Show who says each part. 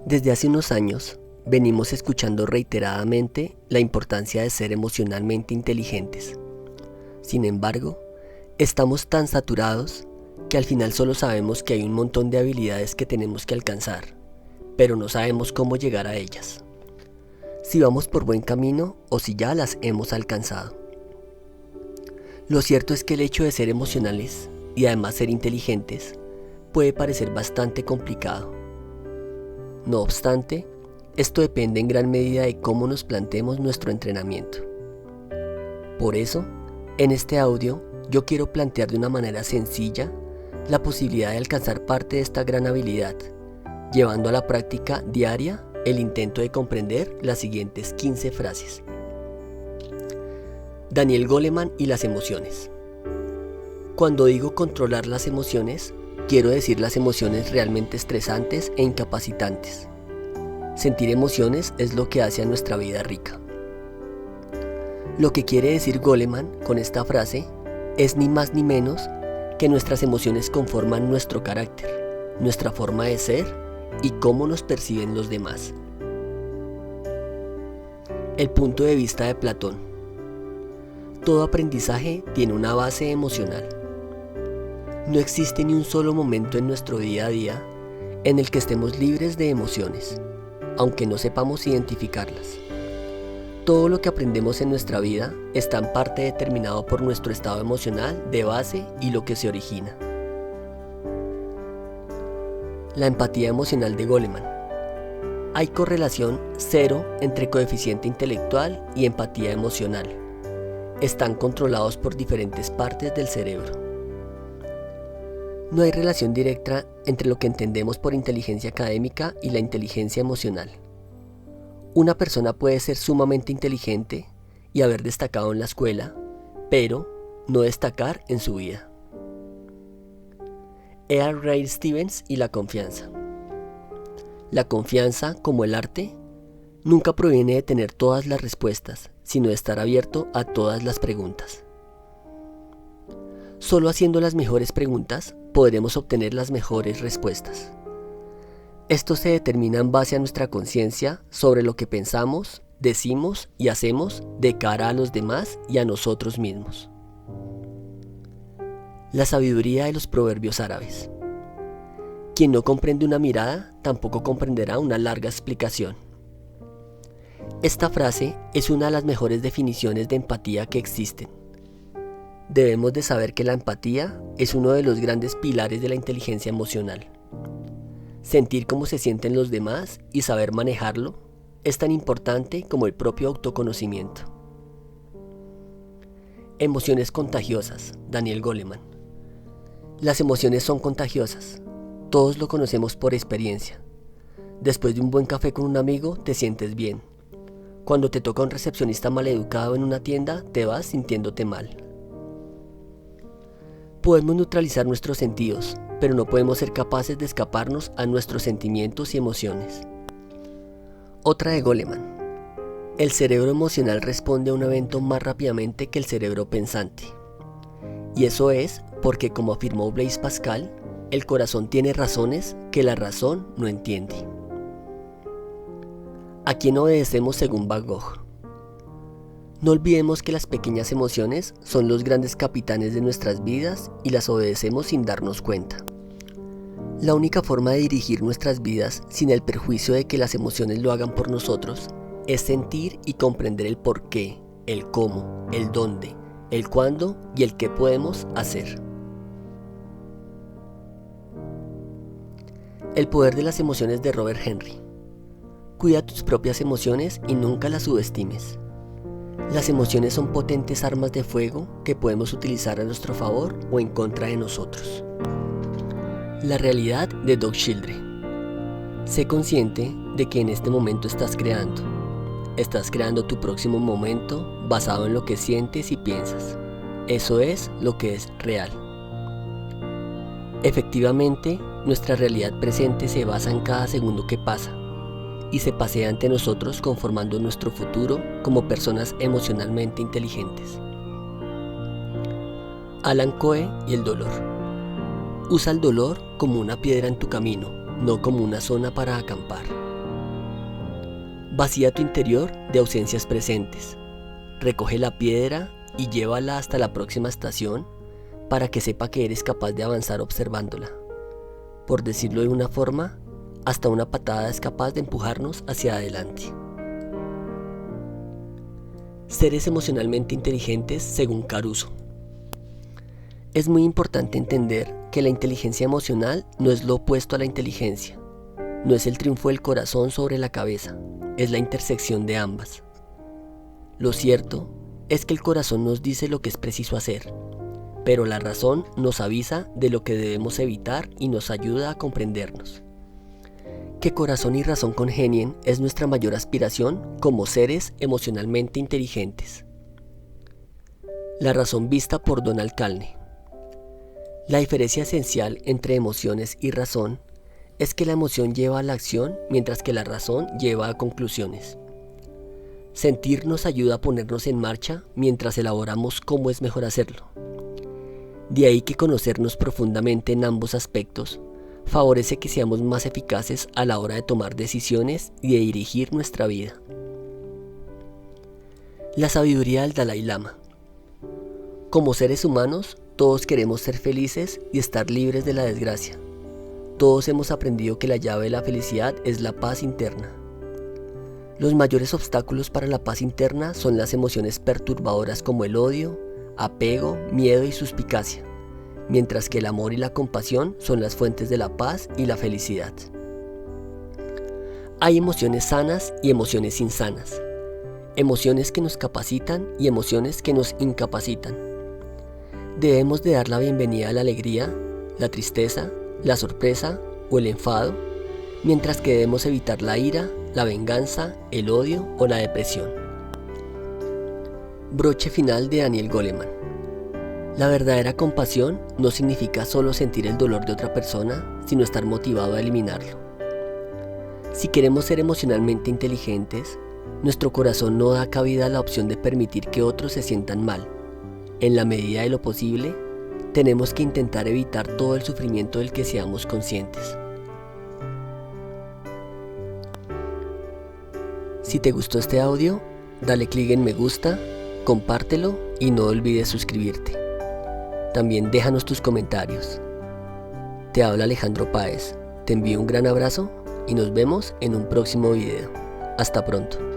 Speaker 1: Desde hace unos años, venimos escuchando reiteradamente la importancia de ser emocionalmente inteligentes. Sin embargo, estamos tan saturados que al final solo sabemos que hay un montón de habilidades que tenemos que alcanzar, pero no sabemos cómo llegar a ellas. Si vamos por buen camino o si ya las hemos alcanzado. Lo cierto es que el hecho de ser emocionales y además ser inteligentes puede parecer bastante complicado. No obstante, esto depende en gran medida de cómo nos planteemos nuestro entrenamiento. Por eso, en este audio, yo quiero plantear de una manera sencilla la posibilidad de alcanzar parte de esta gran habilidad, llevando a la práctica diaria el intento de comprender las siguientes 15 frases. Daniel Goleman y las emociones. Cuando digo controlar las emociones, quiero decir las emociones realmente estresantes e incapacitantes. Sentir emociones es lo que hace a nuestra vida rica. Lo que quiere decir Goleman con esta frase es ni más ni menos que nuestras emociones conforman nuestro carácter, nuestra forma de ser y cómo nos perciben los demás. El punto de vista de Platón. Todo aprendizaje tiene una base emocional. No existe ni un solo momento en nuestro día a día en el que estemos libres de emociones, aunque no sepamos identificarlas. Todo lo que aprendemos en nuestra vida está en parte determinado por nuestro estado emocional de base y lo que se origina. La empatía emocional de Goleman. Hay correlación cero entre coeficiente intelectual y empatía emocional. Están controlados por diferentes partes del cerebro. No hay relación directa entre lo que entendemos por inteligencia académica y la inteligencia emocional. Una persona puede ser sumamente inteligente y haber destacado en la escuela, pero no destacar en su vida. E. R. Ray Stevens y la confianza. La confianza, como el arte, nunca proviene de tener todas las respuestas, sino de estar abierto a todas las preguntas. Solo haciendo las mejores preguntas podremos obtener las mejores respuestas. Esto se determina en base a nuestra conciencia sobre lo que pensamos, decimos y hacemos de cara a los demás y a nosotros mismos. La sabiduría de los proverbios árabes. Quien no comprende una mirada, tampoco comprenderá una larga explicación. Esta frase es una de las mejores definiciones de empatía que existen. Debemos de saber que la empatía es uno de los grandes pilares de la inteligencia emocional. Sentir cómo se sienten los demás y saber manejarlo es tan importante como el propio autoconocimiento. Emociones contagiosas, Daniel Goleman. Las emociones son contagiosas. Todos lo conocemos por experiencia. Después de un buen café con un amigo, te sientes bien. Cuando te toca un recepcionista maleducado en una tienda, te vas sintiéndote mal. Podemos neutralizar nuestros sentidos, pero no podemos ser capaces de escaparnos a nuestros sentimientos y emociones. Otra de Goleman. El cerebro emocional responde a un evento más rápidamente que el cerebro pensante. Y eso es porque, como afirmó Blaise Pascal, el corazón tiene razones que la razón no entiende. ¿A quién obedecemos según Van Gogh? No olvidemos que las pequeñas emociones son los grandes capitanes de nuestras vidas y las obedecemos sin darnos cuenta. La única forma de dirigir nuestras vidas sin el perjuicio de que las emociones lo hagan por nosotros es sentir y comprender el por qué, el cómo, el dónde, el cuándo y el qué podemos hacer. El poder de las emociones de Robert Henry. Cuida tus propias emociones y nunca las subestimes. Las emociones son potentes armas de fuego que podemos utilizar a nuestro favor o en contra de nosotros. La realidad de Doug Childre. Sé consciente de que en este momento estás creando. Estás creando tu próximo momento basado en lo que sientes y piensas. Eso es lo que es real. Efectivamente, nuestra realidad presente se basa en cada segundo que pasa y se pasea ante nosotros conformando nuestro futuro como personas emocionalmente inteligentes. Alan Coe y el dolor. Usa el dolor como una piedra en tu camino, no como una zona para acampar. Vacía tu interior de ausencias presentes. Recoge la piedra y llévala hasta la próxima estación para que sepa que eres capaz de avanzar observándola. Por decirlo de una forma, hasta una patada es capaz de empujarnos hacia adelante. Seres emocionalmente inteligentes según Caruso. Es muy importante entender que la inteligencia emocional no es lo opuesto a la inteligencia. No es el triunfo del corazón sobre la cabeza, es la intersección de ambas. Lo cierto es que el corazón nos dice lo que es preciso hacer, pero la razón nos avisa de lo que debemos evitar y nos ayuda a comprendernos. Que corazón y razón congenien es nuestra mayor aspiración como seres emocionalmente inteligentes. La razón vista por Donald Kallne. La diferencia esencial entre emociones y razón es que la emoción lleva a la acción mientras que la razón lleva a conclusiones. Sentir nos ayuda a ponernos en marcha mientras elaboramos cómo es mejor hacerlo. De ahí que conocernos profundamente en ambos aspectos favorece que seamos más eficaces a la hora de tomar decisiones y de dirigir nuestra vida. La sabiduría del Dalai Lama. Como seres humanos, todos queremos ser felices y estar libres de la desgracia. Todos hemos aprendido que la llave de la felicidad es la paz interna. Los mayores obstáculos para la paz interna son las emociones perturbadoras como el odio, apego, miedo y suspicacia, mientras que el amor y la compasión son las fuentes de la paz y la felicidad. Hay emociones sanas y emociones insanas, emociones que nos capacitan y emociones que nos incapacitan. Debemos de dar la bienvenida a la alegría, la tristeza, la sorpresa o el enfado, mientras que debemos evitar la ira, la venganza, el odio o la depresión. Broche final de Daniel Goleman. La verdadera compasión no significa solo sentir el dolor de otra persona, sino estar motivado a eliminarlo. Si queremos ser emocionalmente inteligentes, nuestro corazón no da cabida a la opción de permitir que otros se sientan mal. En la medida de lo posible, tenemos que intentar evitar todo el sufrimiento del que seamos conscientes. Si te gustó este audio, dale clic en me gusta, compártelo y no olvides suscribirte. También déjanos tus comentarios. Te habla Alejandro Páez, te envío un gran abrazo y nos vemos en un próximo video. Hasta pronto.